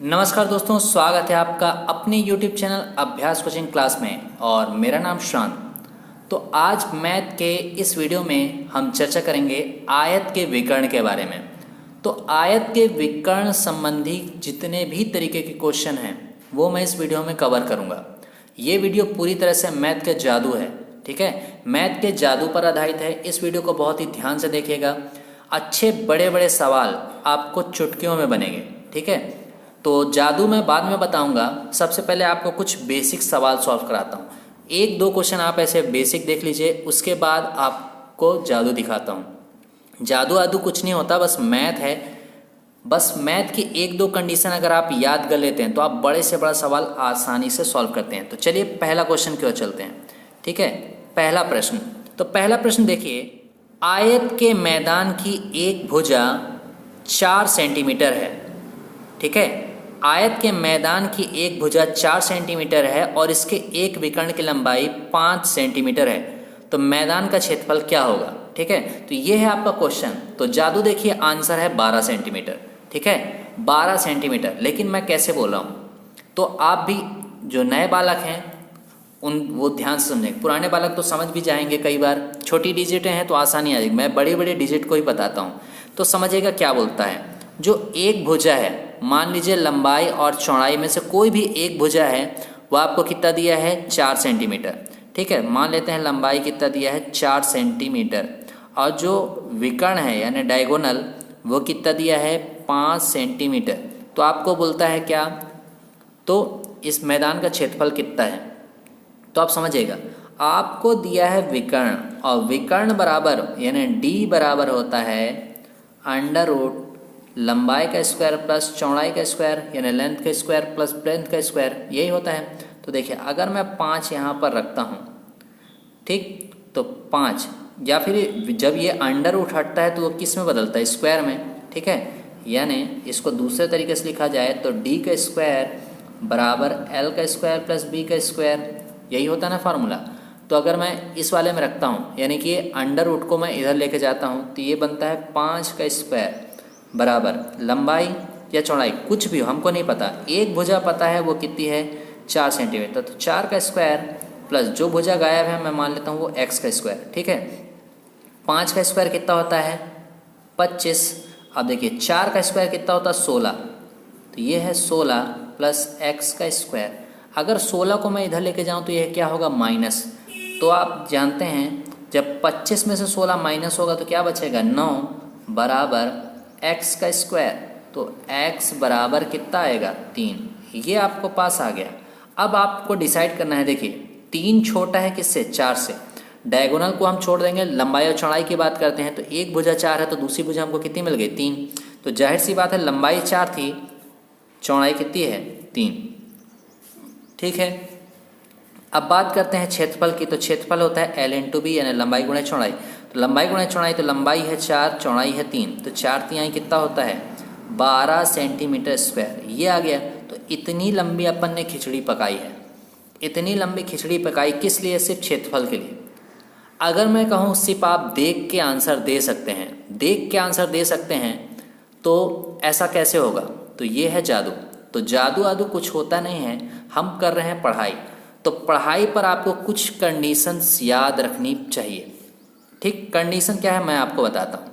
नमस्कार दोस्तों, स्वागत है आपका अपने YouTube चैनल अभ्यास कोचिंग क्लास में और मेरा नाम शांत। तो आज मैथ के इस वीडियो में हम चर्चा करेंगे आयत के विकर्ण के बारे में। तो आयत के विकर्ण संबंधी जितने भी तरीके के क्वेश्चन हैं वो मैं इस वीडियो में कवर करूँगा। ये वीडियो पूरी तरह से मैथ के जादू है, ठीक है, मैथ के जादू पर आधारित है। इस वीडियो को बहुत ही ध्यान से देखिएगा। अच्छे बड़े बड़े सवाल आपको चुटकियों में बनेंगे, ठीक है। तो जादू मैं बाद में बताऊंगा। सबसे पहले आपको कुछ बेसिक सवाल सॉल्व कराता हूँ। एक दो क्वेश्चन आप ऐसे बेसिक देख लीजिए, उसके बाद आपको जादू दिखाता हूँ। जादू आदू कुछ नहीं होता, बस मैथ है। बस मैथ की एक दो कंडीशन अगर आप याद कर लेते हैं तो आप बड़े से बड़ा सवाल आसानी से सॉल्व करते हैं। तो चलिए पहला क्वेश्चन की ओर चलते हैं, ठीक है। पहला प्रश्न, तो पहला प्रश्न देखिए, आयत के मैदान की एक भुजा 4 सेंटीमीटर है, ठीक है। आयत के मैदान की एक भुजा 4 सेंटीमीटर है और इसके एक विकर्ण की लंबाई 5 सेंटीमीटर है। तो मैदान का क्षेत्रफल क्या होगा, ठीक है। तो ये है आपका क्वेश्चन। तो जादू देखिए, आंसर है 12 सेंटीमीटर, ठीक है, 12 सेंटीमीटर। लेकिन मैं कैसे बोल रहा हूँ, तो आप भी जो नए बालक हैं वो ध्यान से समझें। पुराने बालक तो समझ भी जाएंगे, कई बार छोटी डिजिटें हैं तो आसानी आ जाएगी। मैं बड़े बड़े डिजिट को ही बताता हूँ तो समझिएगा क्या बोलता है। जो एक भुजा है, मान लीजिए लंबाई और चौड़ाई में से कोई भी एक भुजा है, वो आपको कितना दिया है, 4 सेंटीमीटर, ठीक है। मान लेते हैं लंबाई कितना दिया है, 4 सेंटीमीटर, और जो विकर्ण है यानी डायगोनल वो कितना दिया है, 5 सेंटीमीटर। तो आपको बोलता है क्या, तो इस मैदान का क्षेत्रफल कितना है। तो आप समझिएगा, आपको दिया है विकर्ण, और विकर्ण बराबर यानी डी बराबर होता है अंडर रूट लंबाई का स्क्वायर प्लस चौड़ाई का स्क्वायर यानी लेंथ का स्क्वायर प्लस ब्रेथ का स्क्वायर, यही होता है। तो देखिए, अगर मैं 5 यहाँ पर रखता हूँ, ठीक, तो 5, या फिर जब ये अंडर रूट हटता है तो वो किस में बदलता है, स्क्वायर में, ठीक है। यानी इसको दूसरे तरीके से लिखा जाए तो डी का स्क्वायर बराबर एल का स्क्वायर प्लस बी का स्क्वायर, यही होता है ना फार्मूला। तो अगर मैं इस वाले में रखता हूँ यानी कि अंडर रूट को मैं इधर लेके जाता हूँ तो ये बनता है 5 का स्क्वायर बराबर लंबाई या चौड़ाई कुछ भी हो, हमको नहीं पता, एक भुजा पता है वो कितनी है, 4 सेंटीमीटर। तो 4 का स्क्वायर प्लस जो भुजा गायब है मैं मान लेता हूँ वो x का स्क्वायर, ठीक है। 5 का स्क्वायर कितना होता है, 25। अब देखिए 4 का स्क्वायर कितना होता है, 16। तो ये है 16 प्लस x का स्क्वायर। अगर 16 को मैं इधर लेके जाऊँ तो यह क्या होगा, माइनस। तो आप जानते हैं जब 25 में से 16 माइनस होगा तो क्या बचेगा, 9 बराबर x का स्क्वायर। तो x बराबर कितना आएगा, 3। ये आपको पास आ गया। अब आपको डिसाइड करना है, देखिए 3 छोटा है किससे, 4 से। डायगोनल को हम छोड़ देंगे, लंबाई और चौड़ाई की बात करते हैं। तो एक भुजा 4 है तो दूसरी भुजा हमको कितनी मिल गई, 3। तो जाहिर सी बात है लंबाई 4 थी, चौड़ाई कितनी है, 3, ठीक है। अब बात करते हैं क्षेत्रफल की। तो क्षेत्रफल होता है एल इंटू बी यानी लंबाई गुणे चौड़ाई। तो लंबाई गुणे चौड़ाई, तो लंबाई है 4, चौड़ाई है 3, तो 4 तिहाई कितना होता है, 12 सेंटीमीटर स्क्वायर, ये आ गया। तो इतनी लंबी अपन ने खिचड़ी पकाई है। इतनी लंबी खिचड़ी पकाई किस लिए, सिर्फ क्षेत्रफल के लिए। अगर मैं कहूँ सिर्फ आप देख के आंसर दे सकते हैं, देख के आंसर दे सकते हैं, तो ऐसा कैसे होगा। तो ये है जादू। तो जादू आदू कुछ होता नहीं है, हम कर रहे हैं पढ़ाई। तो पढ़ाई पर आपको कुछ कंडीशंस याद रखनी चाहिए, ठीक। कंडीशन क्या है मैं आपको बताता हूँ।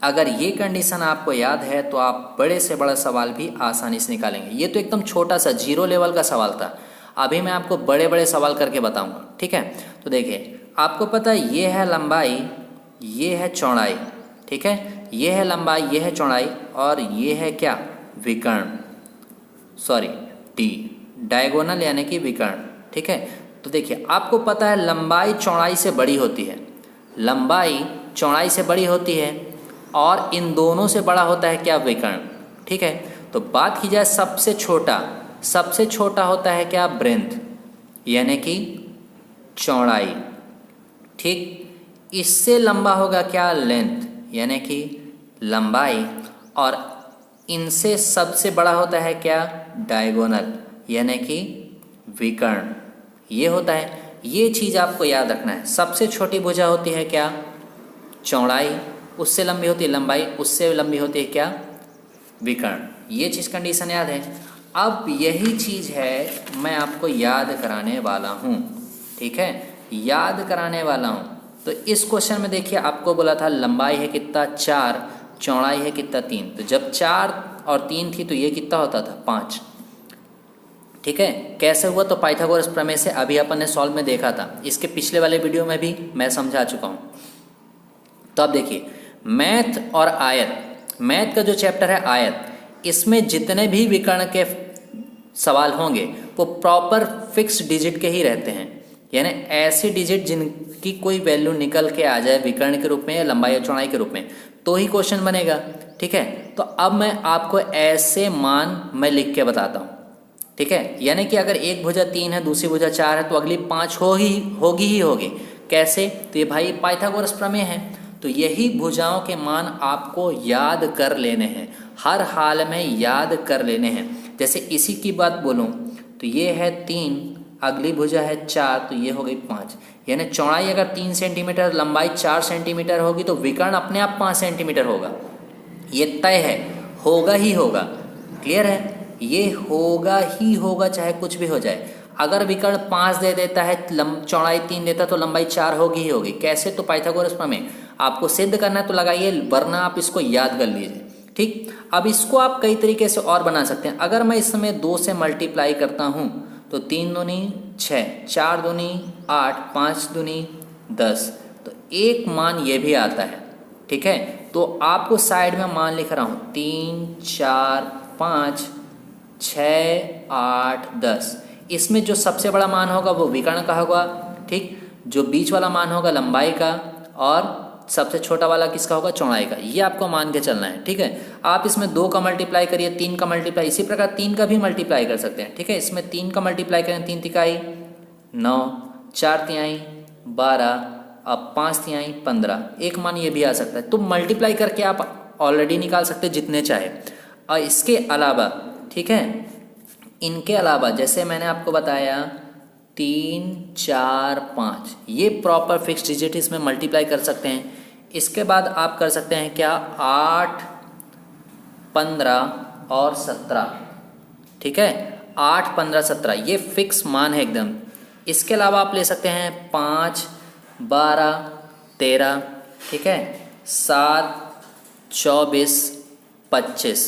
अगर ये कंडीशन आपको याद है तो आप बड़े से बड़ा सवाल भी आसानी से निकालेंगे। ये तो एकदम छोटा सा 0 लेवल का सवाल था, अभी मैं आपको बड़े बड़े सवाल करके बताऊंगा, ठीक है। तो देखिए, आपको पता है ये है लंबाई, ये है चौड़ाई, ठीक है, ये है लंबाई, ये है चौड़ाई, और ये है क्या, विकर्ण, सॉरी डी, डायगोनल यानी कि विकर्ण, ठीक है। तो देखिए, आपको पता है लंबाई चौड़ाई से बड़ी होती है, लंबाई चौड़ाई से बड़ी होती है, और इन दोनों से बड़ा होता है क्या, विकर्ण, ठीक है। तो बात की जाए सबसे छोटा, सबसे छोटा होता है क्या, ब्रेथ यानी कि चौड़ाई, ठीक। इससे लंबा होगा क्या, लेंथ यानी कि लंबाई, और इनसे सबसे बड़ा होता है क्या, डायगोनल यानी कि विकर्ण, ये होता है। ये चीज़ आपको याद रखना है। सबसे छोटी भुजा होती है क्या, चौड़ाई, उससे लंबी होती है लंबाई, उससे लंबी होती है क्या, विकर्ण, ये चीज़ कंडीशन याद है। अब यही चीज़ है मैं आपको याद कराने वाला हूँ, ठीक है, याद कराने वाला हूँ। तो इस क्वेश्चन में देखिए आपको बोला था लंबाई है कितना 4, चौड़ाई है कितना 3। तो जब 4 और 3 थी तो ये कितना होता था 5, ठीक है। कैसे हुआ? तो पाइथागोरस प्रमेय से अभी अपन ने सॉल्व में देखा था, इसके पिछले वाले वीडियो में भी मैं समझा चुका हूँ। तो अब देखिए मैथ और आयत, मैथ का जो चैप्टर है आयत, इसमें जितने भी विकर्ण के सवाल होंगे वो प्रॉपर फिक्स डिजिट के ही रहते हैं, यानी ऐसी डिजिट जिनकी कोई वैल्यू निकल के आ जाए विकर्ण के रूप में या लंबाई या चौड़ाई के रूप में, तो ही क्वेश्चन बनेगा, ठीक है। तो अब मैं आपको ऐसे मान मैं लिख के बताता हूँ, ठीक है। यानी कि अगर एक भुजा 3 है, दूसरी भुजा 4 है, तो अगली 5 होगी। कैसे? तो ये भाई पाइथागोरस प्रमेय है। तो यही भुजाओं के मान आपको याद कर लेने हैं, हर हाल में याद कर लेने हैं। जैसे इसी की बात बोलूं तो ये है 3, अगली भुजा है 4, तो ये हो गई 5। यानी चौड़ाई अगर 3 सेंटीमीटर, लंबाई 4 सेंटीमीटर होगी तो विकर्ण अपने आप 5 सेंटीमीटर होगा। ये तय है, होगा ही होगा। क्लियर है? ये होगा ही होगा, चाहे कुछ भी हो जाए। अगर विकर्ण 5 दे देता है, चौड़ाई 3 देता है, तो लंबाई 4 होगी ही होगी। कैसे? तो पाइथागोरस प्रमेय आपको सिद्ध करना है तो लगाइए, वरना आप इसको याद कर लीजिए, ठीक। अब इसको आप कई तरीके से और बना सकते हैं। अगर मैं इस समय 2 से मल्टीप्लाई करता हूँ तो 3 दूनी 6, 4 दूनी 8, 5 दूनी 10, तो एक मान ये भी आता है, ठीक है। तो आपको साइड में मान लिख रहा हूँ 3, 4, 5, 6, 8, 10। इसमें जो सबसे बड़ा मान होगा वो विकर्ण का होगा, ठीक। जो बीच वाला मान होगा लंबाई का, और सबसे छोटा वाला किसका होगा? चौड़ाई का। ये आपको मान के चलना है, ठीक है। आप इसमें 2 का मल्टीप्लाई करिए, 3 का मल्टीप्लाई, इसी प्रकार 3 का भी मल्टीप्लाई कर सकते हैं, ठीक है। इसमें 3 का मल्टीप्लाई करें, 3 तिहाई 9, 4 तिहाई 12, अब 5 तिहाई 15, एक मान ये भी आ सकता है। तो मल्टीप्लाई करके आप ऑलरेडी निकाल सकते हैं जितने चाहे। और इसके अलावा, ठीक है, इनके अलावा जैसे मैंने आपको बताया 3, 4, 5, ये प्रॉपर फिक्स डिजिट इसमें मल्टीप्लाई कर सकते हैं। इसके बाद आप कर सकते हैं क्या? 8, 15 और 17, ठीक है। 8, 15, 17 ये फिक्स मान है एकदम। इसके अलावा आप ले सकते हैं 5, 12, 13, ठीक है, 7, 24, 25,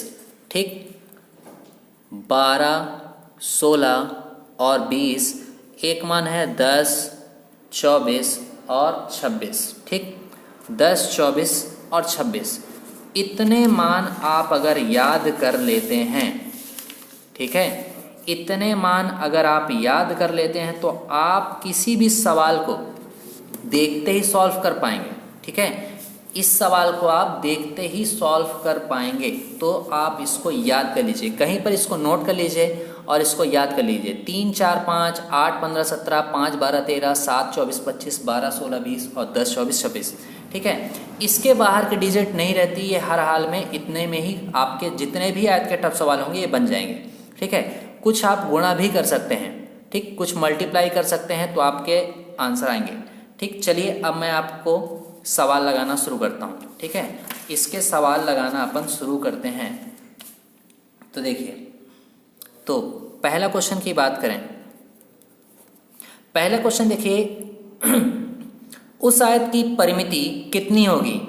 ठीक, 12, 16 और 20, एक मान है 10, 24 और 26, ठीक। 10, 24 और 26, इतने मान आप अगर याद कर लेते हैं, ठीक है, इतने मान अगर आप याद कर लेते हैं तो आप किसी भी सवाल को देखते ही सॉल्व कर पाएंगे, ठीक है। इस सवाल को आप देखते ही सॉल्व कर पाएंगे। तो आप इसको याद कर लीजिए, कहीं पर इसको नोट कर लीजिए और इसको याद कर लीजिए। 3, 4, 5, 8, 15, 17, 5, 12, 13, 7, 24, 25, 12, 16, 20 और 10, 24, 26, ठीक है। इसके बाहर की डिजिट नहीं रहती, ये हर हाल में इतने में ही आपके जितने भी आयत के टफ सवाल होंगे ये बन जाएंगे, ठीक है। कुछ आप गुणा भी कर सकते हैं, ठीक, कुछ मल्टीप्लाई कर सकते हैं तो आपके आंसर आएंगे, ठीक। चलिए अब मैं आपको सवाल लगाना शुरू करता हूँ, ठीक है। इसके सवाल लगाना अपन शुरू करते हैं। तो देखिए, तो पहला क्वेश्चन की बात करें। पहला क्वेश्चन देखिए उस आयत की परिमिति कितनी होगी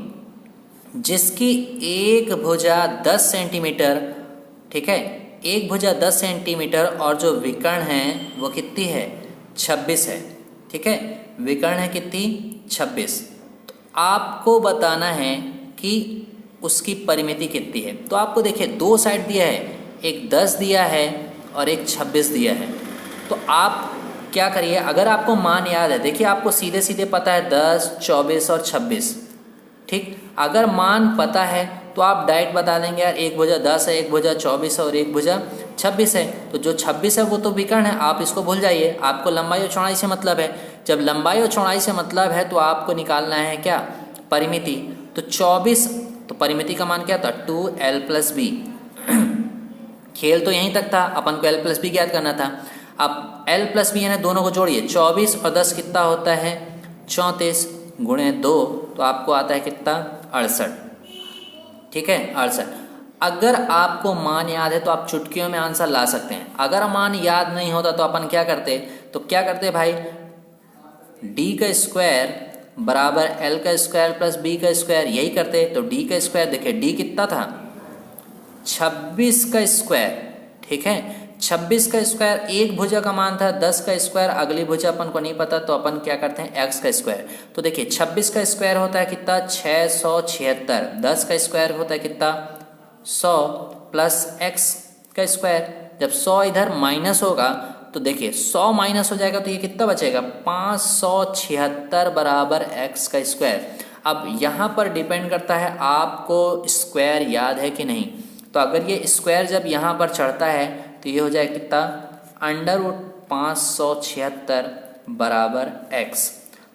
जिसकी एक भुजा 10 सेंटीमीटर, ठीक है, एक भुजा 10 सेंटीमीटर और जो विकर्ण है वो कितनी है? 26 है, ठीक है। विकर्ण है कितनी? 26। तो आपको बताना है कि उसकी परिमिति कितनी है। तो आपको देखिए 2 साइड दिया है, एक 10 दिया है और एक 26 दिया है। तो आप क्या करिए, अगर आपको मान याद है, देखिए आपको सीधे सीधे पता है 10, 24 और 26, ठीक। अगर मान पता है तो आप डायरेक्ट बता देंगे यार एक भुजा 10 है, एक भुजा 24 है और एक भुजा 26 है। तो जो 26 है वो तो विकर्ण है, आप इसको भूल जाइए। आपको लंबाई और चौड़ाई से मतलब है। जब लंबाई और चौड़ाई से मतलब है तो आपको निकालना है क्या? परिमिति। तो 24, तो परिमिति का मान क्या था? 2l+b। खेल तो यहीं तक था, अपन को l+b ज्ञात करना था। अब l+b यानी दोनों को जोड़िए, 24 और 10 कितना होता है? 34 गुणे 2, तो आपको आता है कितना? 68, ठीक है, 68। अगर आपको मान याद है तो आप चुटकियों में आंसर ला सकते हैं। अगर मान याद नहीं होता तो अपन क्या करते, तो क्या करते भाई, डी का स्क्वायर बराबर एल का स्क्वायर प्लस बी का स्क्वायर, यही करते। तो डी का स्क्वायर देखिए, डी कितना था 26 का स्क्वायर, ठीक है। 26 का स्क्वायर एक भुजा का मान था, 10 का स्क्वायर अगली भुजा अपन को नहीं पता, तो अपन क्या करते हैं एक्स का स्क्वायर। तो देखिए 26 का स्क्वायर होता है कितना 676, 10 का स्क्वायर होता है कितना 100 प्लस एक्स का स्क्वायर। जब 100 इधर माइनस होगा तो देखिए 100 माइनस हो जाएगा तो ये कितना बचेगा 576 बराबर एक्स का स्क्वायर। अब यहाँ पर डिपेंड करता है आपको स्क्वायर याद है कि नहीं। तो अगर ये स्क्वायर जब यहाँ पर चढ़ता है तो ये हो जाएगा कितना √576 बराबर एक्स।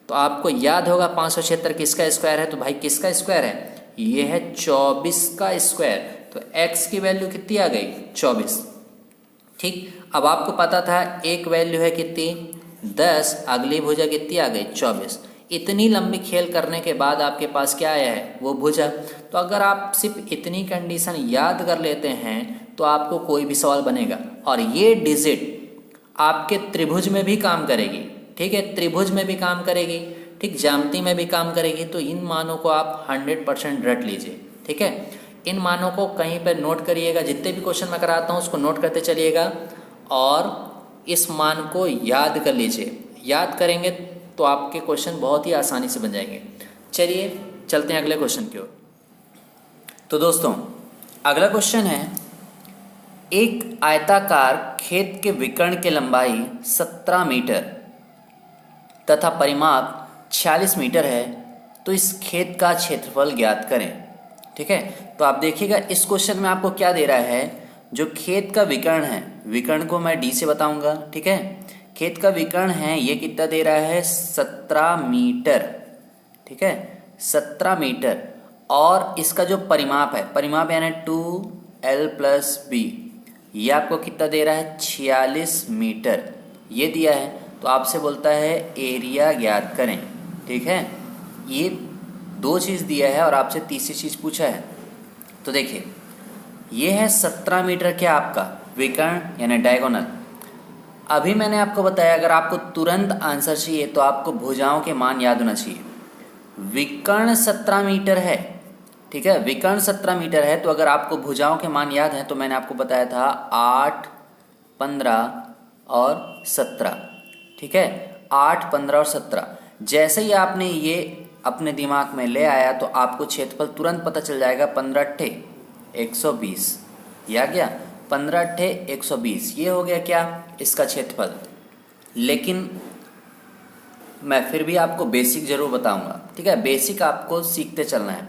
तो आपको याद होगा 576 किसका स्क्वायर है, तो भाई किसका स्क्वायर है, ये है 24 का स्क्वायर। तो x की वैल्यू कितनी आ गई 24, ठीक। अब आपको पता था एक वैल्यू है कितनी 10, अगली भुजा कितनी आ गई 24। इतनी लंबी खेल करने के बाद आपके पास क्या आया है वो भुजा। तो अगर आप सिर्फ इतनी कंडीशन याद कर लेते हैं तो आपको कोई भी सवाल बनेगा। और ये डिजिट आपके त्रिभुज में भी काम करेगी, ठीक है, त्रिभुज में भी काम करेगी, ठीक, ज्यामिति में भी काम करेगी। तो इन मानों को आप 100% रट लीजिए, ठीक है। इन मानों को कहीं पर नोट करिएगा, जितने भी क्वेश्चन मैं कराता हूँ उसको नोट करते चलिएगा और इस मान को याद कर लीजिए। याद करेंगे तो आपके क्वेश्चन बहुत ही आसानी से बन जाएंगे। चलिए चलते हैं अगले क्वेश्चन की ओर। तो दोस्तों अगला क्वेश्चन है, एक आयताकार खेत के विकर्ण की लंबाई 17 मीटर तथा परिमाप 46 मीटर है, तो इस खेत का क्षेत्रफल ज्ञात करें, ठीक है। तो आप देखिएगा इस क्वेश्चन में आपको क्या दे रहा है, जो खेत का विकर्ण है, विकर्ण को मैं डी से बताऊंगा, ठीक है। खेत का विकर्ण है ये कितना दे रहा है 17 मीटर, ठीक है, 17 मीटर। और इसका जो परिमाप है, परिमाप यानी 2l + b, ये आपको कितना दे रहा है 46 मीटर, ये दिया है। तो आपसे बोलता है एरिया ज्ञात करें, ठीक है। ये दो चीज़ दिया है और आपसे तीसरी चीज़ पूछा है। तो देखिए ये है 17 मीटर क्या आपका विकर्ण यानी डायगोनल। अभी मैंने आपको बताया अगर आपको तुरंत आंसर चाहिए तो आपको भुजाओं के मान याद होना चाहिए। विकर्ण 17 मीटर है, ठीक है, विकर्ण 17 मीटर है। तो अगर आपको भुजाओं के मान याद हैं तो मैंने आपको बताया था 8, 15 और 17, ठीक है, 8, 15 और 17। जैसे ही आपने ये अपने दिमाग में ले आया तो आपको क्षेत्रफल तुरंत पता चल जाएगा। 15 × 120 ये आ गया, 15 × 120 ये हो गया क्या इसका क्षेत्रफल। लेकिन मैं फिर भी आपको बेसिक जरूर बताऊंगा, ठीक है, बेसिक आपको सीखते चलना है।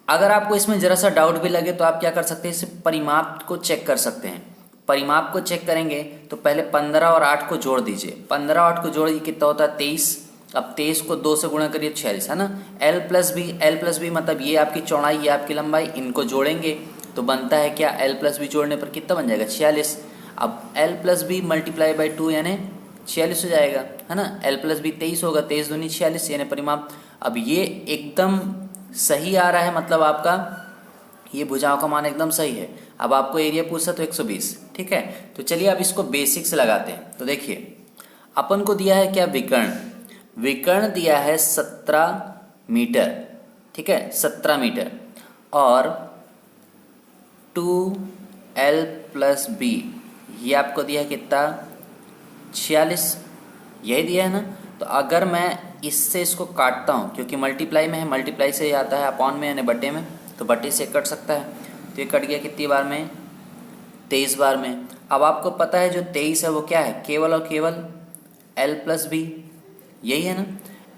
अगर आपको इसमें जरा सा डाउट भी लगे तो आप क्या कर सकते हैं, सिर्फ परिमाप को चेक कर सकते हैं। परिमाप को चेक करेंगे तो पहले 15 और 8 को जोड़ दीजिए, 15 और 8 को जोड़िए कितना होता है 23। अब 23 को 2 से गुणा करिए 46, है ना। l + b मतलब ये आपकी चौड़ाई, ये आपकी लंबाई, इनको जोड़ेंगे तो बनता है क्या l + b जोड़ने पर कितना बन जाएगा 46। अब l + b × 2 यानी 46 हो जाएगा, है ना। l + b 23 होगा, 23 दूनी 46 यानी परिमाप। अब ये एकदम सही आ रहा है, मतलब आपका ये भुजाओं का मान एकदम सही है। अब आपको एरिया पूछा तो 120, ठीक है। तो चलिए अब इसको बेसिक से लगाते हैं। तो देखिए अपन को दिया है क्या विकर्ण, विकर्ण दिया है 17 मीटर, ठीक है, 17 मीटर और 2l + b ये आपको दिया है कितना 46, यही दिया है ना। तो अगर मैं इससे इसको काटता हूँ, क्योंकि मल्टीप्लाई में है, मल्टीप्लाई से आता है अपॉन में यानी बटे में, तो बटे से कट सकता है। तो ये कट गया कितनी बार में 23 बार में। अब आपको पता है जो 23 है वो क्या है, केवल और केवल l + b, यही है ना,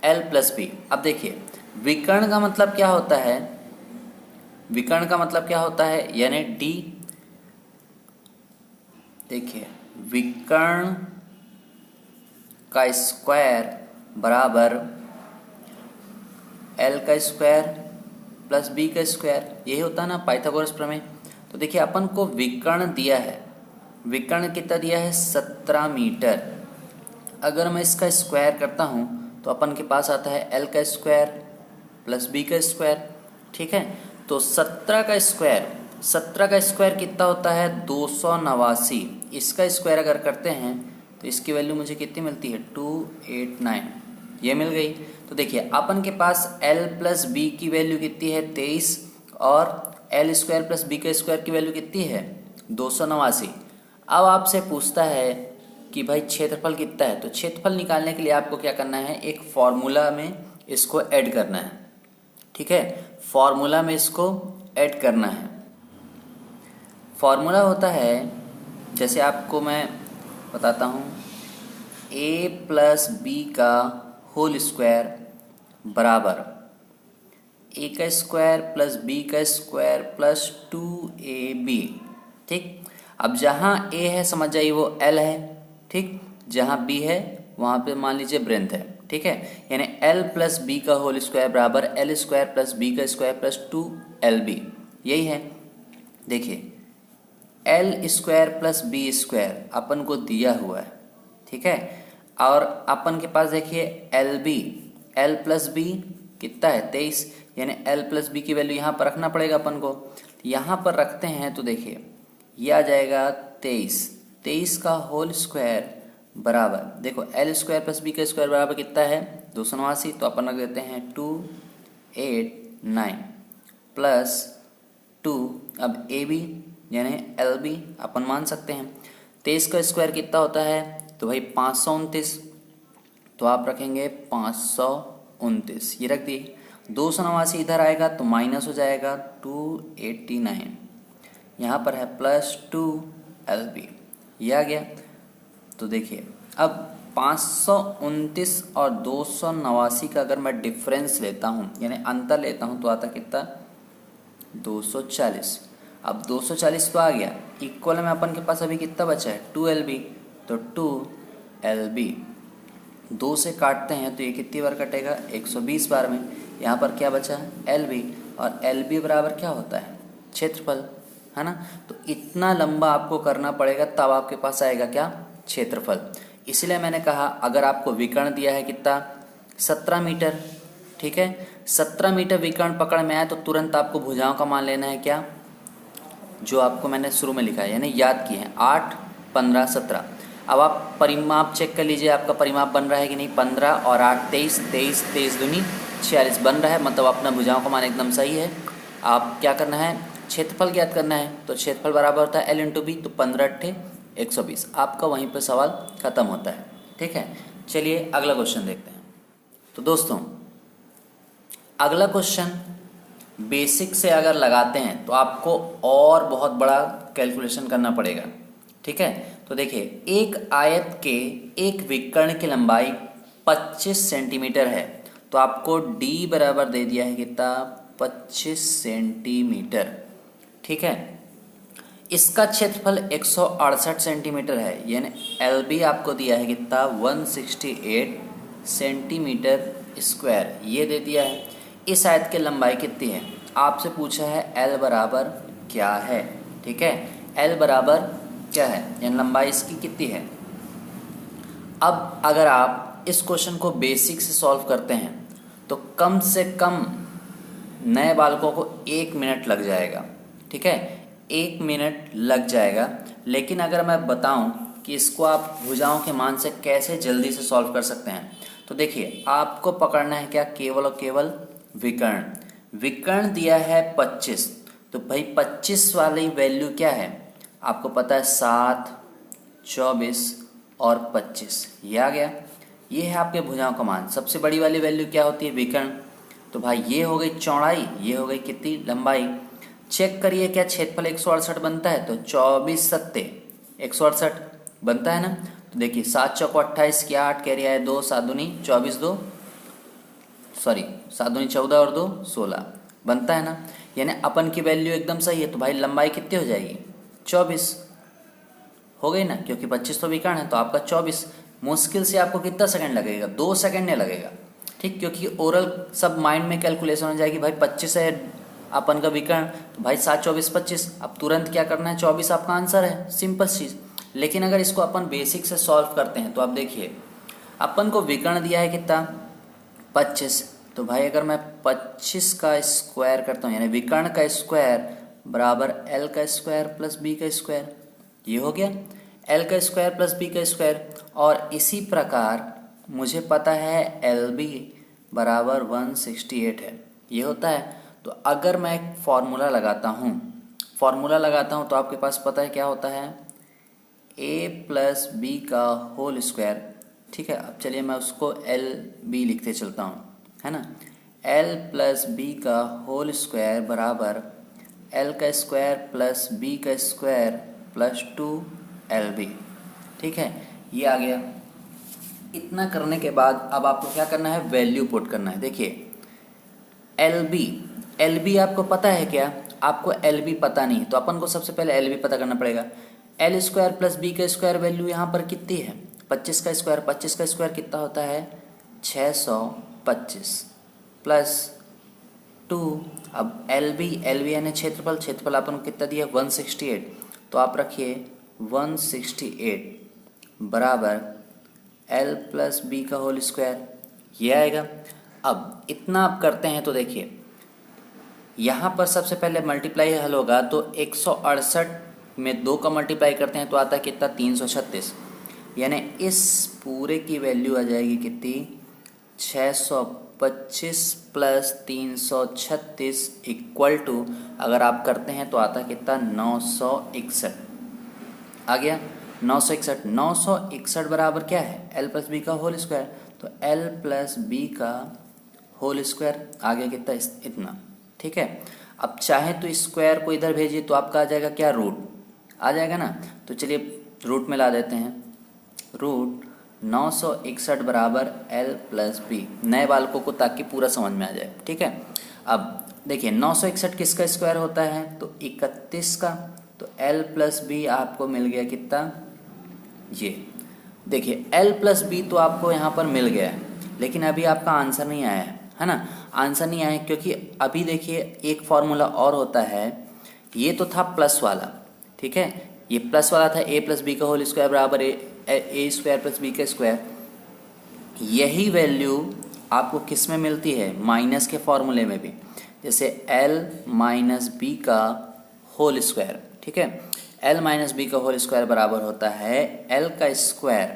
l + b। अब देखिए विकर्ण का मतलब क्या होता है, विकर्ण का मतलब क्या होता है यानी d। देखिए विकर्ण का स्क्वायर बराबर l का स्क्वायर प्लस b का स्क्वायर, यही होता है ना पाइथागोरस प्रमेय। तो देखिए अपन को विकर्ण दिया है, विकर्ण कितना दिया है 17 मीटर। अगर मैं इसका स्क्वायर करता हूँ तो अपन के पास आता है l का स्क्वायर प्लस b का स्क्वायर, ठीक है। तो 17 का स्क्वायर 17 का स्क्वायर कितना होता है 289। इसका स्क्वायर अगर करते हैं तो इसकी वैल्यू मुझे कितनी मिलती है 289, ये मिल गई। तो देखिए अपन के पास l प्लस बी की वैल्यू कितनी है 23 और एल स्क्वायर प्लस बी का स्क्वायर की वैल्यू कितनी है 289। अब आपसे पूछता है कि भाई क्षेत्रफल कितना है, तो क्षेत्रफल निकालने के लिए आपको क्या करना है, एक फॉर्मूला में इसको ऐड करना है। ठीक है, फॉर्मूला में इसको ऐड करना है। फॉर्मूला होता है, जैसे आपको मैं बताता हूँ, a प्लस बी का होल स्क्वायर बराबर a का स्क्वायर प्लस b का स्क्वायर प्लस 2ab। ठीक, अब जहाँ a है समझ जाइए वो l है। ठीक, जहाँ b है वहाँ पे मान लीजिए ब्रेंथ है। ठीक है, यानी l प्लस बी का होल स्क्वायर बराबर एल स्क्वायर प्लस बी का स्क्वायर प्लस 2lb, यही है। देखिए L square plus B square अपन को दिया हुआ है। ठीक है, और अपन के पास देखिए L B, L plus B कितना है 23, यानी एल प्लस बी की वैल्यू यहाँ पर रखना पड़ेगा अपन को। यहाँ पर रखते हैं तो देखिए ये आ जाएगा 23 का होल स्क्वायर बराबर, देखो एल स्क्वायर प्लस बी का स्क्वायर बराबर कितना है 289, तो अपन रख देते हैं 289 प्लस 2, अब ए बी यानी एल बी अपन मान सकते हैं। 23 का स्क्वायर कितना होता है, तो भाई 529, तो आप रखेंगे 529, ये रख दिए। 289 इधर आएगा तो माइनस हो जाएगा 289, यहाँ पर है प्लस 2lb, ये आ गया। तो देखिए अब 529 और 289 का अगर मैं डिफरेंस लेता हूँ यानी अंतर लेता हूँ तो आता कितना 240। अब 240 तो आ गया, इक्वल में अपन के पास अभी कितना बचा है 2lb, तो 2lb 2 से काटते हैं तो ये कितनी बार कटेगा 120 बार में। यहाँ पर क्या बचा है lb, और lb बराबर क्या होता है क्षेत्रफल, है ना। तो इतना लंबा आपको करना पड़ेगा तब आपके पास आएगा क्या क्षेत्रफल। इसलिए मैंने कहा अगर आपको विकर्ण दिया है कितना 17 मीटर, ठीक है, 17 मीटर विकर्ण पकड़ में आए तो तुरंत आपको भुजाओं का मान लेना है क्या, जो आपको मैंने शुरू में लिखा है यानी याद किए हैं 8, 15, 17। अब आप परिमाप चेक कर लीजिए आपका परिमाप बन रहा है कि नहीं। 15 और 8 23, 23 23 दूनी 46 बन रहा है, मतलब अपना भुजाओं का मान एकदम सही है। आप क्या करना है क्षेत्रफल ज्ञात करना है, तो क्षेत्रफल बराबर होता है l इंटू बी, तो 15 × 120, आपका वहीं पर सवाल खत्म होता है। ठीक है, चलिए अगला क्वेश्चन देखते हैं। तो दोस्तों अगला क्वेश्चन बेसिक से अगर लगाते हैं तो आपको और बहुत बड़ा कैलकुलेशन करना पड़ेगा। ठीक है, तो देखिए एक आयत के एक विकर्ण की लंबाई 25 सेंटीमीटर है, तो आपको d बराबर दे दिया है कितना 25 सेंटीमीटर। ठीक है, इसका क्षेत्रफल 168 सेंटीमीटर है, यानी LB आपको दिया है कितना 168 सेंटीमीटर स्क्वायर, ये दे दिया है। इस आयत की लंबाई कितनी है, आपसे पूछा है L बराबर क्या है। ठीक है, L बराबर क्या है यानी लंबाई इसकी कितनी है। अब अगर आप इस क्वेश्चन को बेसिक से सॉल्व करते हैं तो कम से कम नए बालकों को 1 मिनट लग जाएगा। ठीक है, 1 मिनट लग जाएगा। लेकिन अगर मैं बताऊं कि इसको आप भुजाओं के मान से कैसे जल्दी से सॉल्व कर सकते हैं, तो देखिए आपको पकड़ना है क्या केवल और केवल विकर्ण। विकर्ण दिया है 25, तो भाई 25 वाली वैल्यू क्या है आपको पता है 7, 24 और 25, ये आ गया। ये है आपके भुजाओं का मान। सबसे बड़ी वाली वैल्यू क्या होती है विकर्ण, तो भाई ये हो गई चौड़ाई, ये हो गई कितनी लंबाई। चेक करिए क्या क्षेत्रफल 168 बनता है, तो 24 सत्ते 168 बनता है ना। तो देखिए 7 चौको 28 की 8 कैरी आए 2, 7 दूनी 24, 2 सॉरी 7 दूनी 14 और 2 16 बनता है ना। यानी अपन की वैल्यू एकदम सही है, तो भाई लंबाई कितनी हो जाएगी 24 हो गई ना, क्योंकि 25 तो विकर्ण है तो आपका 24। मुश्किल से आपको कितना सेकंड लगेगा 2 सेकंड नहीं लगेगा। ठीक, क्योंकि ओरल सब माइंड में कैलकुलेशन हो जाएगी। भाई 25 है अपन का विकर्ण, तो भाई 7, 24, 25, अब तुरंत क्या करना है 24 आपका आंसर है, सिंपल चीज़। लेकिन अगर इसको अपन बेसिक से सॉल्व करते हैं तो आप देखिए अपन को विकर्ण दिया है कितना 25, तो भाई अगर मैं 25 का स्क्वायर करता हूँ यानी विकर्ण का स्क्वायर बराबर एल का स्क्वायर प्लस बी का स्क्वायर, ये हो गया एल का स्क्वायर प्लस बी का स्क्वायर। और इसी प्रकार मुझे पता है एल बी बराबर 168 है, ये होता है। तो अगर मैं एक फार्मूला लगाता हूँ तो आपके पास पता है क्या होता है, ए प्लस बी का होल स्क्वायर। ठीक है, अब चलिए मैं उसको एल बी लिखते चलता हूँ, है ना। एल प्लस बी का होल स्क्वायर बराबर एल का स्क्वायर प्लस बी का स्क्वायर प्लस 2LB। ठीक है, ये आ गया। इतना करने के बाद अब आपको क्या करना है, वैल्यू पुट करना है। देखिए एल बी आपको पता है क्या, आपको एल बी पता नहीं, तो अपन को सबसे पहले एल बी पता करना पड़ेगा। एल स्क्वायर प्लस बी का स्क्वायर वैल्यू यहाँ पर कितनी है, 25 का स्क्वायर। 25 का स्क्वायर कितना होता है, 625 प्लस 2। अब एल बी यानी क्षेत्रफल अपन को कितना दिया, 168। तो आप रखिए 168 बराबर एल प्लस बी का होल स्क्वायर, ये आएगा। अब इतना आप करते हैं तो देखिए यहाँ पर सबसे पहले मल्टीप्लाई हल होगा, तो 168 में 2 का मल्टीप्लाई करते हैं तो आता है कितना, 336। यानी इस पूरे की वैल्यू आ जाएगी कितनी, 625 प्लस 336 इक्वल टू, अगर आप करते हैं तो आता है कितना, 961 आ गया। 961 बराबर क्या है, एल प्लस बी का होल स्क्वायर। तो एल प्लस बी का होल स्क्वायर आ गया कितना, इतना। ठीक है, अब चाहे तो स्क्वायर को इधर भेजिए तो आपका आ जाएगा क्या, रूट आ जाएगा ना। तो चलिए रूट में ला देते हैं, रूट 961 बराबर एल प्लस बी, नए बालकों को ताकि पूरा समझ में आ जाए। ठीक है, अब देखिए 961 किसका स्क्वायर होता है, तो 31 का। तो एल प्लस बी आपको मिल गया कितना, ये देखिए एल प्लस बी तो आपको यहाँ पर मिल गया है, लेकिन अभी आपका आंसर नहीं आया है ना। आंसर नहीं आया क्योंकि अभी देखिए एक फॉर्मूला और होता है, ये तो था प्लस वाला। ठीक है, ये प्लस वाला था, ए प्लस बी का होल स्क्वायर बराबर ए स्क्वायर प्लस बी का स्क्वायर। यही वैल्यू आपको किस में मिलती है, माइनस के फॉर्मूले में भी, जैसे एल माइनस बी का होल स्क्वायर। ठीक है, एल माइनस बी का होल स्क्वायर बराबर होता है एल का स्क्वायर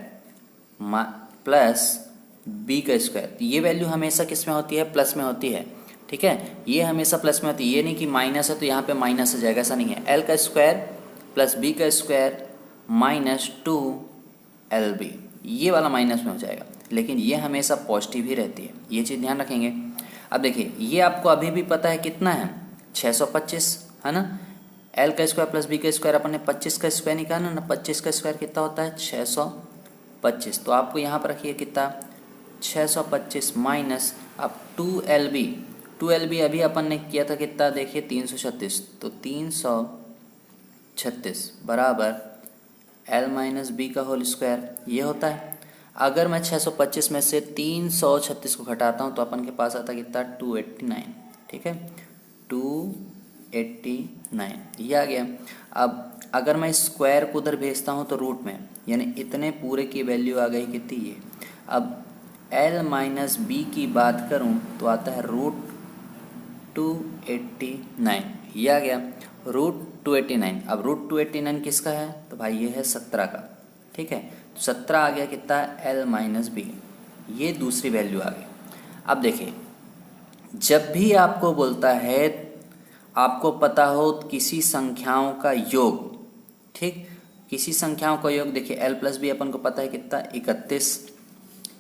प्लस बी का स्क्वायर। ये वैल्यू हमेशा किस में होती है, प्लस में होती है। ठीक है, ये हमेशा प्लस में होती है, ये नहीं कि माइनस है तो यहाँ पे माइनस आ जाएगा, ऐसा नहीं है। एल का स्क्वायर प्लस बी का स्क्वायर माइनस 2LB, ये वाला माइनस में हो जाएगा, लेकिन ये हमेशा पॉजिटिव ही रहती है, ये चीज़ ध्यान रखेंगे। अब देखिए ये आपको अभी भी पता है कितना है, 625 है ना। एल का स्क्वायर प्लस बी का स्क्वायर अपन ने 25 का स्क्वायर निकालना ना, 25 का स्क्वायर कितना होता है, 625। तो आपको यहाँ पर रखिए कितना, 625 माइनस अब 2LB अभी अपन ने किया था कितना, देखिए 336। तो 336 बराबर एल माइनस बी का होल स्क्वायर, ये होता है। अगर मैं 625 में से 336 को घटाता हूँ तो अपन के पास आता है कितना, 289। ठीक है, 289 ये आ गया। अब अगर मैं स्क्वायर को उधर भेजता हूँ तो रूट में, यानी इतने पूरे की वैल्यू आ गई कितनी, ये। अब एल माइनस बी की बात करूं तो आता है रूट 289, ये आ गया रूट 289। अब रूट 289 किसका है, तो भाई ये है 17 का। ठीक है, तो 17 आ गया कितना, एल माइनस बी, ये दूसरी वैल्यू आ गई। अब देखिए जब भी आपको बोलता है, आपको पता हो किसी संख्याओं का योग, ठीक, किसी संख्याओं का योग, देखिए एल प्लस बी अपन को पता है कितना, 31।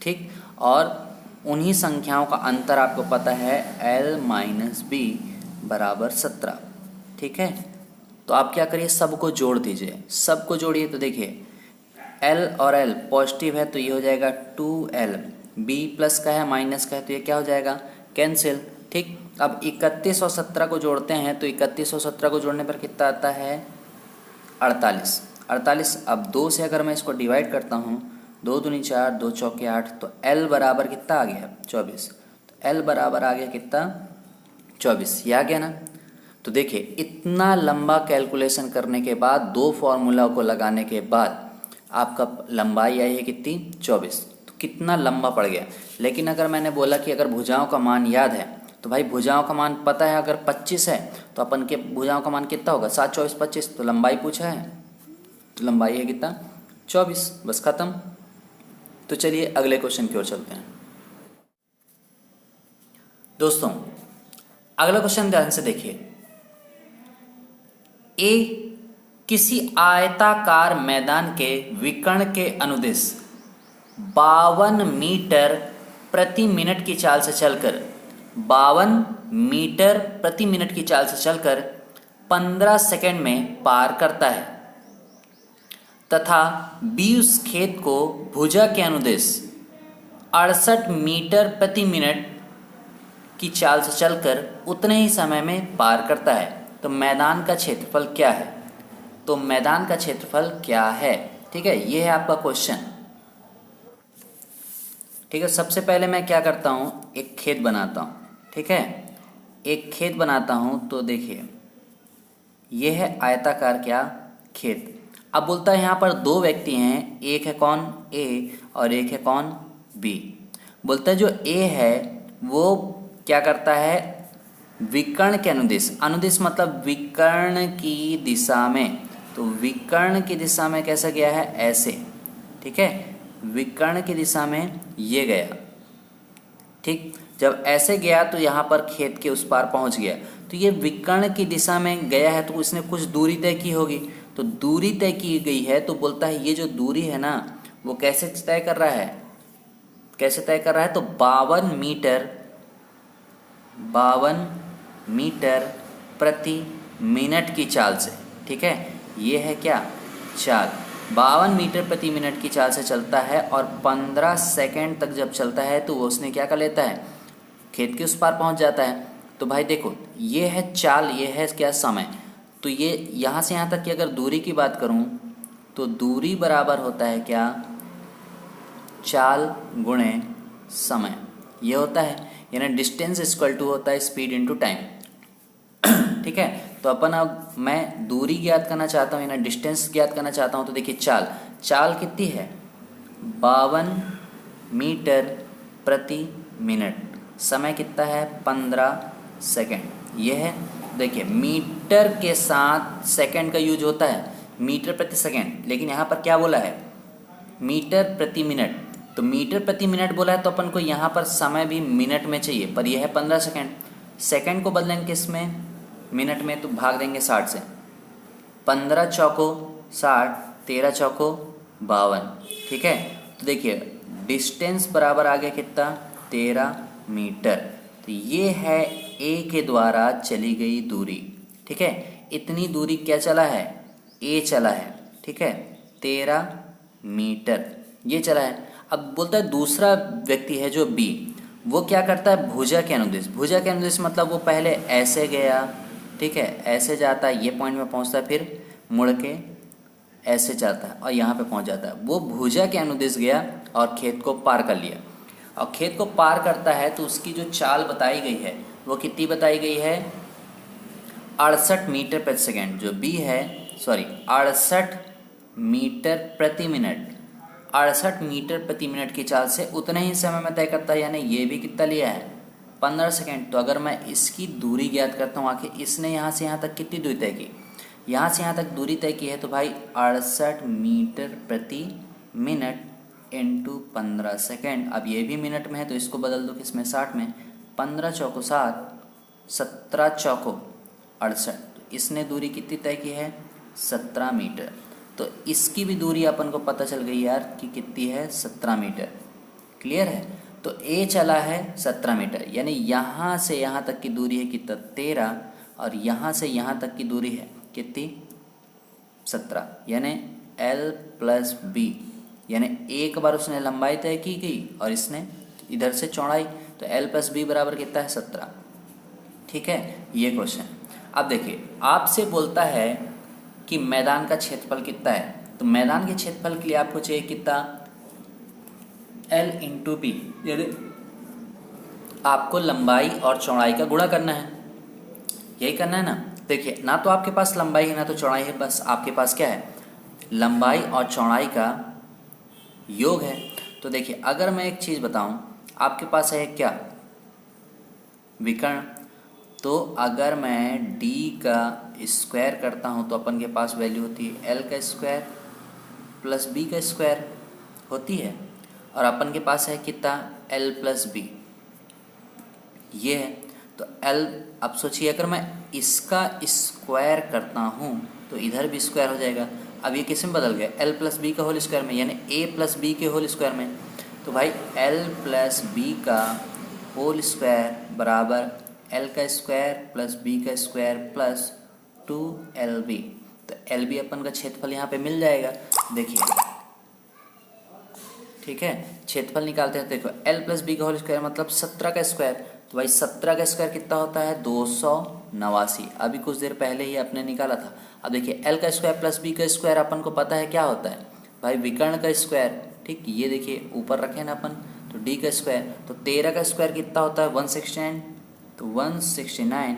ठीक, और उन्हीं संख्याओं का अंतर आपको पता है एल माइनस बी बराबर 17। ठीक है, तो आप क्या करिए, सबको जोड़ दीजिए, सबको जोड़िए। तो देखिए एल और एल पॉजिटिव है तो ये हो जाएगा 2L, बी प्लस का है माइनस का है तो ये क्या हो जाएगा, कैंसिल। ठीक, अब 31 और 17 को जोड़ते हैं तो 31 और 17 को जोड़ने पर कितना आता है, 48। अब 2 से अगर मैं इसको डिवाइड करता हूँ, 2 दूनी 4, 2 चौके 8, तो L बराबर कितना आ गया, 24। तो L बराबर आ गया कितना, 24, ये आ गया ना। तो देखिए इतना लंबा कैलकुलेशन करने के बाद, 2 फॉर्मूला को लगाने के बाद आपका लंबाई आई है कितनी, 24। तो कितना लंबा पड़ गया। लेकिन अगर मैंने बोला कि अगर भुजाओं का मान याद है तो भाई भुजाओं का मान पता है, अगर 25 है तो अपन के भुजाओं का मान कितना होगा, 7 24 25। तो लंबाई पूछा है, तो लंबाई है कितना, 24। बस खत्म। तो चलिए अगले क्वेश्चन की ओर चलते हैं। दोस्तों अगला क्वेश्चन ध्यान से देखिए। ए किसी आयताकार मैदान के विकर्ण के अनुदिश 52 मीटर प्रति मिनट की चाल से चलकर 52 मीटर प्रति मिनट की चाल से चलकर 15 सेकंड में पार करता है तथा बी उस खेत को भुजा के अनुदिश 68 मीटर प्रति मिनट की चाल से चलकर उतने ही समय में पार करता है, तो मैदान का क्षेत्रफल क्या है। तो मैदान का क्षेत्रफल क्या है, ठीक है, ये है आपका क्वेश्चन। ठीक है, सबसे पहले मैं क्या करता हूँ, एक खेत बनाता हूँ। ठीक है, एक खेत बनाता हूँ। तो देखिए ये है आयताकार क्या, खेत। अब बोलता है यहाँ पर दो व्यक्ति हैं, एक है कौन, ए, और एक है कौन, बी। बोलता है जो ए है वो क्या करता है, विकर्ण के अनुदिश, अनुदिश मतलब विकर्ण की दिशा में। तो विकर्ण की दिशा में कैसा गया है, ऐसे। ठीक है, विकर्ण की दिशा में ये गया। ठीक, जब ऐसे गया तो यहाँ पर खेत के उस पार पहुँच गया। तो ये विकर्ण की दिशा में गया है तो इसने कुछ दूरी तय की होगी। तो दूरी तय की गई है तो बोलता है ये जो दूरी है ना वो कैसे तय कर रहा है, कैसे तय कर रहा है, तो 52 मीटर प्रति मिनट की चाल से। ठीक है, ये है क्या, चाल। 52 मीटर प्रति मिनट की चाल से चलता है और 15 सेकंड तक जब चलता है तो वो उसने क्या कर लेता है, खेत के उस पार पहुंच जाता है। तो भाई देखो ये है चाल, ये है क्या, समय। तो ये यहाँ से यहाँ तक की अगर दूरी की बात करूँ तो दूरी बराबर होता है क्या, चाल गुणे समय, ये होता है। यानी डिस्टेंस इक्वल टू होता है स्पीड इनटू टाइम। ठीक है, तो अपन अब मैं दूरी ज्ञात करना चाहता हूँ, यानी डिस्टेंस ज्ञात करना चाहता हूँ। तो देखिए चाल, चाल कितनी है, 52 मीटर प्रति मिनट, समय कितना है, 15 सेकंड। ये है, देखिए मीटर के साथ सेकंड का यूज होता है, मीटर प्रति सेकंड, लेकिन यहाँ पर क्या बोला है, मीटर प्रति मिनट। तो मीटर प्रति मिनट बोला है तो अपन को यहाँ पर समय भी मिनट में चाहिए, पर यह है 15 सेकंड। सेकंड को बदलेंगे किसमें, मिनट में, तो भाग देंगे 60 से। 15 चौको 60, 13 चौको 52। ठीक है, तो देखिए डिस्टेंस बराबर आ गया कितना, 13 मीटर। तो ये है ए के द्वारा चली गई दूरी। ठीक है, इतनी दूरी क्या चला है, ए चला है। ठीक है, 13 मीटर ये चला है। अब बोलता है दूसरा व्यक्ति है जो बी, वो क्या करता है, भुजा के अनुदिश। भुजा के अनुदिश मतलब वो पहले ऐसे गया, ठीक है, ऐसे जाता है, ये पॉइंट में पहुंचता है, फिर मुड़ के ऐसे जाता है और यहाँ पे पहुंच जाता है। वो भुजा के अनुदिश गया और खेत को पार कर लिया। और खेत को पार करता है तो उसकी जो चाल बताई गई है वो कितनी बताई गई है, 68 मीटर प्रति सेकेंड। जो बी है, सॉरी 68 मीटर प्रति मिनट, 68 मीटर प्रति मिनट की चाल से उतने ही समय में तय करता है। यानी ये भी कितना लिया है, 15 सेकेंड। तो अगर मैं इसकी दूरी ज्ञात करता हूँ, आखिर इसने यहाँ से यहाँ तक कितनी दूरी तय की, यहाँ से यहाँ तक दूरी तय की है, तो भाई 68 मीटर प्रति मिनट इंटू 15 सेकेंड। अब ये भी मिनट में है तो इसको बदल दो किसमें, 60 में। 15 चौको 7, 17 चौको 68। तो इसने दूरी कितनी तय की है, 17 मीटर। तो इसकी भी दूरी अपन को पता चल गई यार कि कितनी है, 17 मीटर। क्लियर है, तो ए चला है 17 मीटर, यानी यहाँ से यहाँ तक की दूरी है कितना, 13, और यहाँ से यहाँ तक की दूरी है कितनी, 17। यानी L प्लस बी, यानी एक बार उसने लंबाई तय की गई और इसने इधर से चौड़ाई, तो L प्लस बी बराबर कितना है, 17। ठीक है, ये क्वेश्चन। अब देखिए आपसे बोलता है कि मैदान का क्षेत्रफल कितना है। तो मैदान के क्षेत्रफल के लिए आपको चाहिए कितना, L इंटू बी, यानी आपको लंबाई और चौड़ाई का गुणा करना है, यही करना है ना। देखिए ना तो आपके पास लंबाई है ना तो चौड़ाई है, बस आपके पास क्या है, लंबाई और चौड़ाई का योग है। तो देखिए अगर मैं एक चीज़ बताऊं, आपके पास है क्या, विकर्ण। तो अगर मैं d का स्क्वायर करता हूँ तो अपन के पास वैल्यू होती है l का स्क्वायर प्लस b का स्क्वायर होती है, और अपन के पास है कितना l प्लस b, ये है। तो l, अब सोचिए अगर मैं इसका स्क्वायर करता हूँ तो इधर भी स्क्वायर हो जाएगा। अब ये किस में बदल गया, l प्लस बी का होल स्क्वायर में, यानी a प्लस बी के होल स्क्वायर में। तो भाई l प्लस बी का होल स्क्वायर बराबर l का स्क्वायर प्लस b का स्क्वायर प्लस 2lb। तो lb अपन का क्षेत्रफल यहाँ पे मिल जाएगा, देखिए। ठीक है, क्षेत्रफल निकालते हैं। देखो l प्लस बी का होल स्क्वायर मतलब 17 का स्क्वायर। तो भाई 17 का स्क्वायर कितना होता है, 289। अभी कुछ देर पहले ही आपने निकाला था। अब देखिए l का स्क्वायर प्लस b का स्क्वायर अपन को पता है क्या होता है भाई, विकर्ण का स्क्वायर। ठीक, ये देखिए ऊपर रखे ना अपन, तो d का स्क्वायर, तो 13 का स्क्वायर कितना होता है 169, तो 169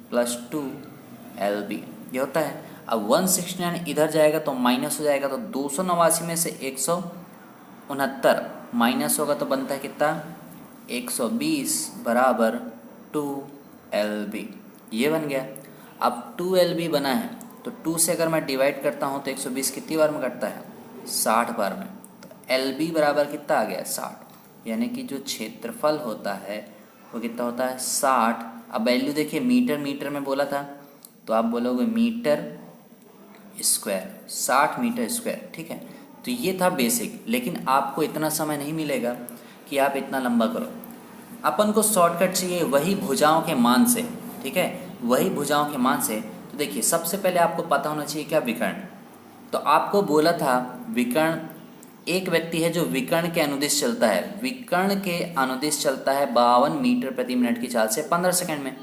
प्लस 2lb ये होता है। अब 169 इधर जाएगा तो माइनस हो जाएगा, तो 289 में से 169 माइनस होगा तो बनता है कितना 120 बराबर 2lb, ये बन गया। अब 2lb बना है तो 2 से अगर मैं डिवाइड करता हूँ तो 120 कितनी बार में कटता है, 60 बार में। तो lb बराबर कितना आ गया 60, यानी कि जो क्षेत्रफल होता है वो कितना होता है 60। अब वैल्यू देखिए मीटर मीटर में बोला था तो आप बोलोगे मीटर स्क्वायर, 60 मीटर स्क्वायर। ठीक है, तो ये था बेसिक, लेकिन आपको इतना समय नहीं मिलेगा कि आप इतना लंबा करो। अपन को शॉर्टकट चाहिए वही भुजाओं के मान से। ठीक है, वही भुजाओं के मान से। तो देखिए सबसे पहले आपको पता होना चाहिए क्या विकर्ण। तो आपको बोला था विकर्ण, एक व्यक्ति है जो विकर्ण के अनुदिश चलता है। विकर्ण के अनुदिश चलता है 52 मीटर प्रति मिनट की चाल से 15 सेकंड में।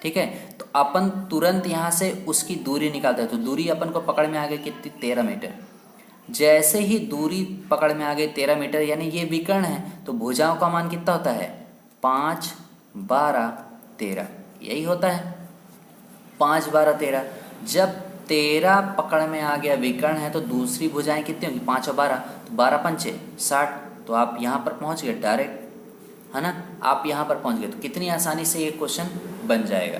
ठीक है, तो अपन तुरंत यहाँ से उसकी दूरी निकालते हैं। तो दूरी अपन को पकड़ में आ गई कितनी, 13 मीटर। जैसे ही दूरी पकड़ में आ गई 13 मीटर, यानी ये विकर्ण है, तो भुजाओं का मान कितना होता है 5, 12, 13, यही होता है 5, 12, 13। जब 13 पकड़ में आ गया विकर्ण है तो दूसरी भुजाएं कितनी होंगी 5 और 12, तो 12 पंचे 60। तो आप यहाँ पर पहुँच गए डायरेक्ट, है ना, आप यहाँ पर पहुँच गए। तो कितनी आसानी से ये क्वेश्चन बन जाएगा।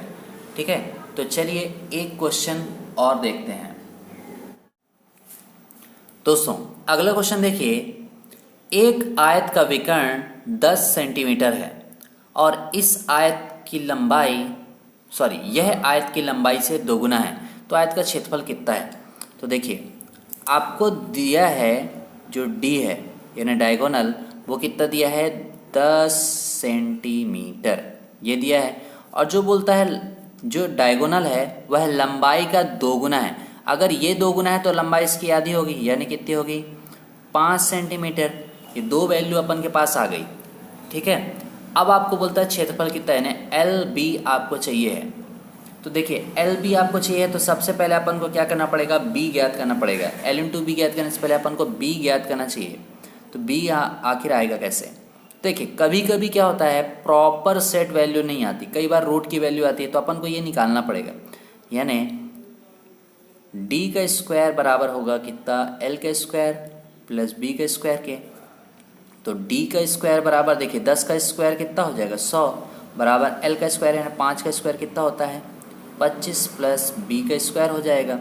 ठीक है, तो चलिए एक क्वेश्चन और देखते हैं। दोस्तों अगला क्वेश्चन देखिए, एक आयत का विकर्ण 10 सेंटीमीटर है और इस आयत की लंबाई, यह आयत की लंबाई से दोगुना है, तो आयत का क्षेत्रफल कितना है। तो देखिए आपको दिया है जो d है यानी डायगोनल, वो कितना दिया है 10 सेंटीमीटर, ये दिया है। और जो बोलता है जो डायगोनल है वह लंबाई का दोगुना है। अगर ये दोगुना है तो लंबाई इसकी आधी होगी, यानी कितनी होगी 5 सेंटीमीटर। ये दो वैल्यू अपन के पास आ गई। ठीक है, अब आपको बोलता है क्षेत्रफल कितना है, एल बी आपको चाहिए है। तो देखिए एल बी आपको चाहिए तो सबसे पहले अपन को क्या करना पड़ेगा, बी ज्ञात करना पड़ेगा। एल इंटू बी ज्ञात करने से पहले अपन को बी ज्ञात करना चाहिए। तो बी आखिर आएगा कैसे, देखिए कभी कभी क्या होता है प्रॉपर सेट वैल्यू नहीं आती, कई बार रूट की वैल्यू आती है, तो अपन को ये निकालना पड़ेगा। यानी d का स्क्वायर बराबर होगा कितना l का स्क्वायर प्लस b का स्क्वायर के। तो d का स्क्वायर बराबर देखिए 10 का स्क्वायर कितना हो जाएगा 100 बराबर l का स्क्वायर है 5 का स्क्वायर कितना होता है 25 प्लस b का स्क्वायर हो जाएगा।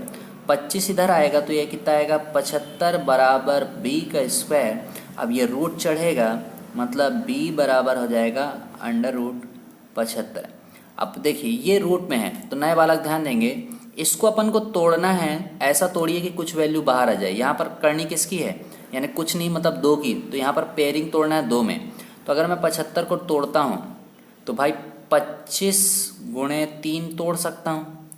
25 इधर आएगा तो ये कितना आएगा 75 बराबर b का स्क्वायर। अब ये रूट चढ़ेगा मतलब b बराबर हो जाएगा √75। अब देखिए ये रूट में है तो नए बालक ध्यान देंगे, इसको अपन को तोड़ना है, ऐसा तोड़िए कि कुछ वैल्यू बाहर आ जाए। यहाँ पर करनी किसकी है, यानी कुछ नहीं मतलब 2 की, तो यहाँ पर पेयरिंग तोड़ना है 2 में। तो अगर मैं 75 को तोड़ता हूँ तो भाई 25 गुणे 3 तोड़ सकता हूँ,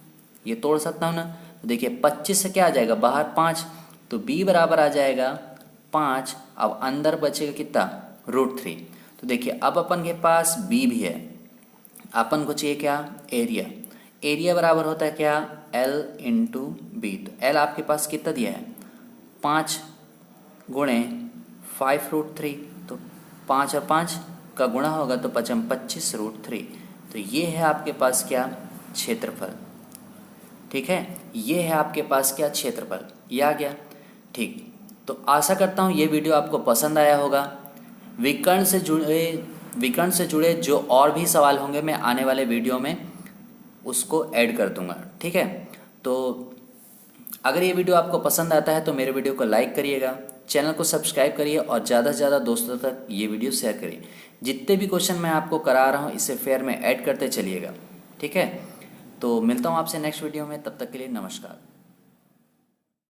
ये तोड़ सकता हूँ ना। तो देखिए 25 से क्या आ जाएगा बाहर 5, तो b बराबर आ जाएगा 5। अब अंदर बचेगा कितना √3। तो देखिए अब अपन के पास b भी है, अपन को चाहिए क्या एरिया। एरिया बराबर होता है क्या L इंटू बी। तो L आपके पास कितना दिया है 5 गुणे 5√3, तो 5 और 5 का गुणा होगा तो 25√3। तो ये है आपके पास क्या क्षेत्रफल। ठीक है, ये है आपके पास क्या क्षेत्रफल, ये आ गया। ठीक, तो आशा करता हूँ ये वीडियो आपको पसंद आया होगा। विकर्ण से जुड़े विकर्ण से जुड़े जो और भी सवाल होंगे मैं आने वाले वीडियो में उसको ऐड कर दूंगा। ठीक है, तो अगर ये वीडियो आपको पसंद आता है तो मेरे वीडियो को लाइक करिएगा, चैनल को सब्सक्राइब करिए और ज़्यादा से ज़्यादा दोस्तों तक ये वीडियो शेयर करिए। जितने भी क्वेश्चन मैं आपको करा रहा हूँ इसे फेयर में ऐड करते चलिएगा। ठीक है, तो मिलता हूँ आपसे नेक्स्ट वीडियो में, तब तक के लिए नमस्कार।